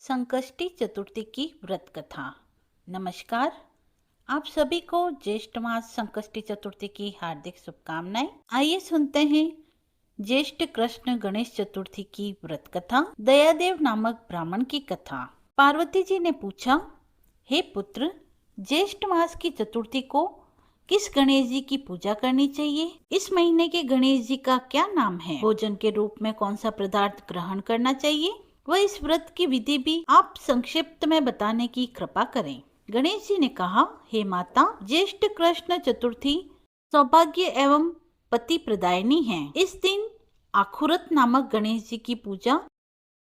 संकष्टी चतुर्थी की व्रत कथा। नमस्कार, आप सभी को ज्येष्ठ मास संकष्टी चतुर्थी की हार्दिक शुभकामनाएं। आइए सुनते हैं ज्येष्ठ कृष्ण गणेश चतुर्थी की व्रत कथा, दयादेव नामक ब्राह्मण की कथा। पार्वती जी ने पूछा, हे पुत्र, ज्येष्ठ मास की चतुर्थी को किस गणेश जी की पूजा करनी चाहिए? इस महीने के गणेश जी का क्या नाम है? भोजन के रूप में कौन सा पदार्थ ग्रहण करना चाहिए? वह इस व्रत की विधि भी आप संक्षिप्त में बताने की कृपा करें। गणेश जी ने कहा, हे माता, ज्येष्ठ कृष्ण चतुर्थी सौभाग्य एवं पति प्रदायिनी है। इस दिन आखुरत नामक गणेश जी की पूजा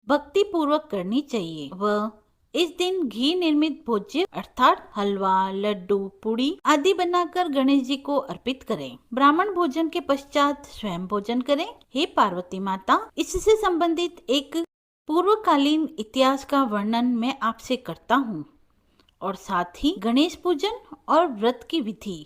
भक्ति पूर्वक करनी चाहिए। वह इस दिन घी निर्मित भोज्य अर्थात हलवा, लड्डू, पूड़ी आदि बनाकर गणेश जी को अर्पित करें। ब्राह्मण भोजन के पश्चात स्वयं भोजन करें। हे पार्वती माता, इससे संबंधित एक पूर्वकालीन इतिहास का वर्णन मैं आपसे करता हूँ और साथ ही गणेश पूजन और व्रत की विधि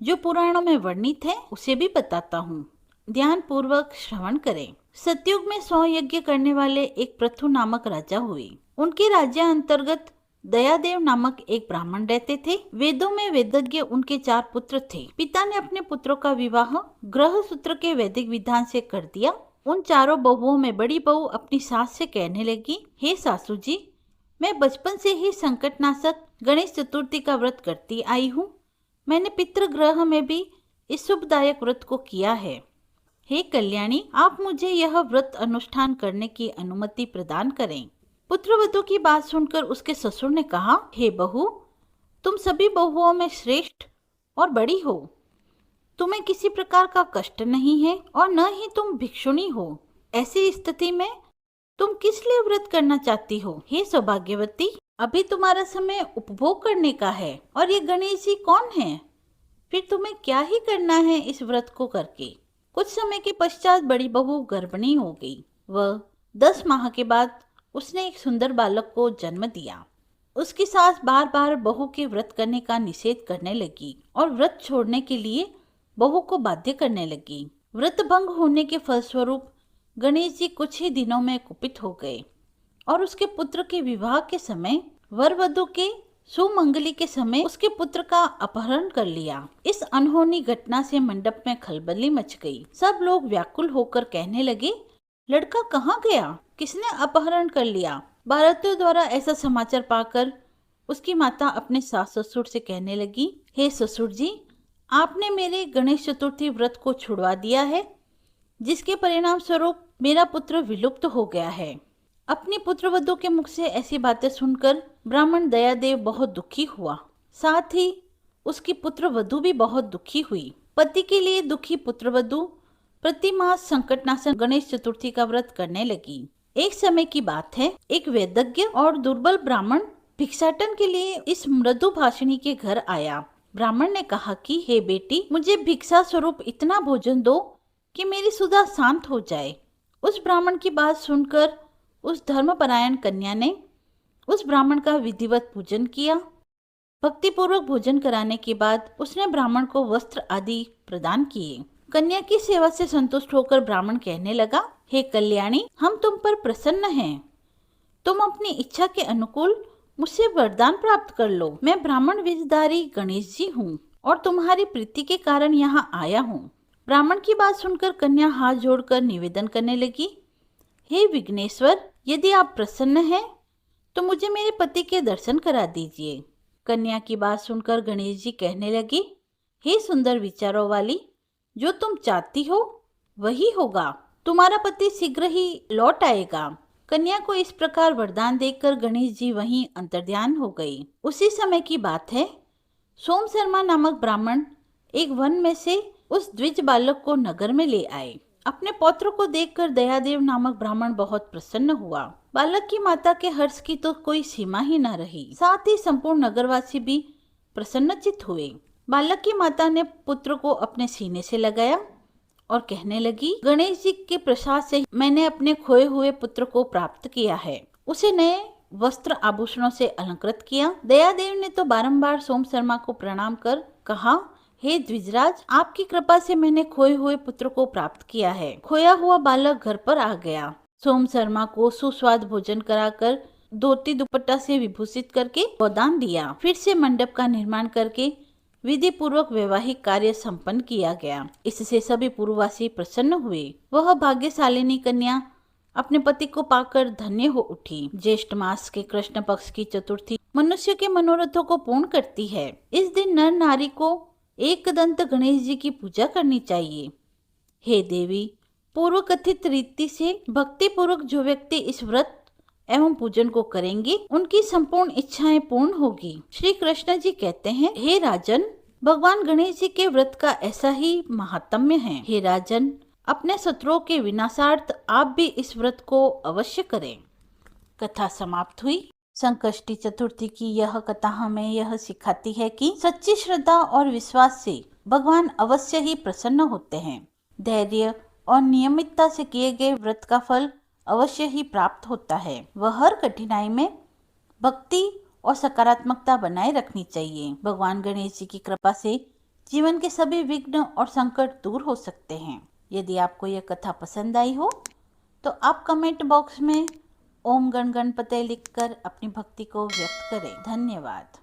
जो पुराणों में वर्णित है उसे भी बताता हूँ। ध्यान पूर्वक श्रवण करें। सतयुग में 100 यज्ञ करने वाले एक पृथु नामक राजा हुए। उनके राज्य अंतर्गत दयादेव नामक एक ब्राह्मण रहते थे। वेदों में वेदज्ञ उनके 4 पुत्र थे। पिता ने अपने पुत्रों का विवाह ग्रह सूत्र के वैदिक विधान से कर दिया। उन चारों बहुओं में बड़ी बहू अपनी सास से कहने लगी, हे सासू जी, मैं बचपन से ही संकटनाशक गणेश चतुर्थी का व्रत करती आई हूँ। मैंने पितृग्रह में भी इस शुभदायक व्रत को किया है। हे कल्याणी, आप मुझे यह व्रत अनुष्ठान करने की अनुमति प्रदान करें। पुत्रवधू की बात सुनकर उसके ससुर ने कहा, हे बहू, तुम सभी बहुओं में श्रेष्ठ और बड़ी हो। तुम्हें किसी प्रकार का कष्ट नहीं है और न ही तुम भिक्षुणी हो। ऐसी स्थिति में तुम किस लिए व्रत करना चाहती हो? हे सौभाग्यवती, अभी तुम्हारा समय उपभोग करने का है और ये गणेश जी कौन है? फिर तुम्हें क्या ही करना है इस व्रत को करके? कुछ समय के पश्चात बड़ी बहू गर्भिणी हो गई। वह 10 माह के बाद उसने एक सुंदर बालक को जन्म दिया। उसकी सास बार बार बहू के व्रत करने का निषेध करने लगी और व्रत छोड़ने के लिए बहू को बाध्य करने लगी। व्रत भंग होने के फलस्वरूप गणेश जी कुछ ही दिनों में कुपित हो गए और उसके पुत्र के विवाह के समय वर वधू के सुमंगली के समय उसके पुत्र का अपहरण कर लिया। इस अनहोनी घटना से मंडप में खलबली मच गई। सब लोग व्याकुल होकर कहने लगे, लड़का कहाँ गया? किसने अपहरण कर लिया? भारतीयों द्वारा ऐसा समाचार पाकर उसकी माता अपने सास ससुर से कहने लगी, हे ससुर जी, आपने मेरे गणेश चतुर्थी व्रत को छुड़वा दिया है, जिसके परिणाम स्वरूप मेरा पुत्र विलुप्त हो गया है। अपनी पुत्रवधू के मुख से ऐसी बातें सुनकर ब्राह्मण दयादेव बहुत दुखी हुआ। साथ ही उसकी पुत्रवधू भी बहुत दुखी हुई। पति के लिए दुखी पुत्रवधू प्रति मास संकटनाशन गणेश चतुर्थी का व्रत करने लगी। एक समय की बात है, एक वेदज्ञ और दुर्बल ब्राह्मण भिक्षाटन के लिए इस मृदु भाषिणी के घर आया। ब्राह्मण ने कहा कि हे बेटी, मुझे भिक्षा स्वरूप इतना भोजन दो कि मेरी सुधा शांत हो जाए। उस ब्राह्मण की बात सुनकर उस धर्मपरायण कन्या ने उस ब्राह्मण का विधिवत पूजन किया। भक्तिपूर्वक भोजन कराने के बाद उसने ब्राह्मण को वस्त्र आदि प्रदान किए। कन्या की सेवा से संतुष्ट होकर ब्राह्मण कहने लगा, हे कल्याणी, हम तुम पर प्रसन्न हैं। तुम अपनी इच्छा के अनुकूल मुझसे वरदान प्राप्त कर लो। मैं ब्राह्मण वेशधारी गणेश जी हूँ और तुम्हारी प्रीति के कारण यहाँ आया हूँ। ब्राह्मण की बात सुनकर कन्या हाथ जोड़कर निवेदन करने लगी, हे विघ्नेश्वर, यदि आप प्रसन्न हैं तो मुझे मेरे पति के दर्शन करा दीजिए। कन्या की बात सुनकर गणेश जी कहने लगे, हे सुंदर विचारों वाली, जो तुम चाहती हो वही होगा। तुम्हारा पति शीघ्र ही लौट आएगा। कन्या को इस प्रकार वरदान देकर गणेश जी वहीं अंतर्ध्यान हो गए। उसी समय की बात है, सोम शर्मा नामक ब्राह्मण एक वन में से उस द्विज बालक को नगर में ले आए। अपने पौत्र को देखकर दयादेव नामक ब्राह्मण बहुत प्रसन्न हुआ। बालक की माता के हर्ष की तो कोई सीमा ही न रही। साथ ही संपूर्ण नगरवासी भी प्रसन्नचित्त हुए। बालक की माता ने पुत्र को अपने सीने से लगाया और कहने लगी, गणेश जी के प्रसाद से मैंने अपने खोए हुए पुत्र को प्राप्त किया है। उसे नए वस्त्र आभूषणों से अलंकृत किया। दयादेव ने तो बारंबार सोम शर्मा को प्रणाम कर कहा, हे द्विजराज, आपकी कृपा से मैंने खोए हुए पुत्र को प्राप्त किया है। खोया हुआ बालक घर पर आ गया। सोम शर्मा को सुस्वाद भोजन कराकर धोती दुपट्टा से विभूषित करके गोदान दिया। फिर से मंडप का निर्माण करके विधि पूर्वक वैवाहिक कार्य संपन्न किया गया। इससे सभी पूर्ववासी प्रसन्न हुए। वह भाग्यशालिनी कन्या अपने पति को पाकर धन्य हो उठी। ज्येष्ठ मास के कृष्ण पक्ष की चतुर्थी मनुष्य के मनोरथों को पूर्ण करती है। इस दिन नर नारी को एकदंत गणेश जी की पूजा करनी चाहिए। हे देवी, पूर्व कथित रीति से भक्ति पूर्वक जो व्यक्ति इस व्रत एवं पूजन को करेंगे, उनकी संपूर्ण इच्छाएं पूर्ण होगी। श्री कृष्ण जी कहते हैं, हे राजन, भगवान गणेश जी के व्रत का ऐसा ही महात्म्य है। हे राजन, अपने शत्रुओं के विनाशार्थ आप भी इस व्रत को अवश्य करें। कथा समाप्त हुई। संकष्टी चतुर्थी की यह कथा हमें यह सिखाती है कि सच्ची श्रद्धा और विश्वास से भगवान अवश्य ही प्रसन्न होते हैं। धैर्य और नियमितता से किए गए व्रत का फल अवश्य ही प्राप्त होता है। वह हर कठिनाई में भक्ति और सकारात्मकता बनाए रखनी चाहिए। भगवान गणेश जी की कृपा से जीवन के सभी विघ्न और संकट दूर हो सकते हैं। यदि आपको यह कथा पसंद आई हो तो आप कमेंट बॉक्स में ओम गण गणपते लिखकर अपनी भक्ति को व्यक्त करें। धन्यवाद।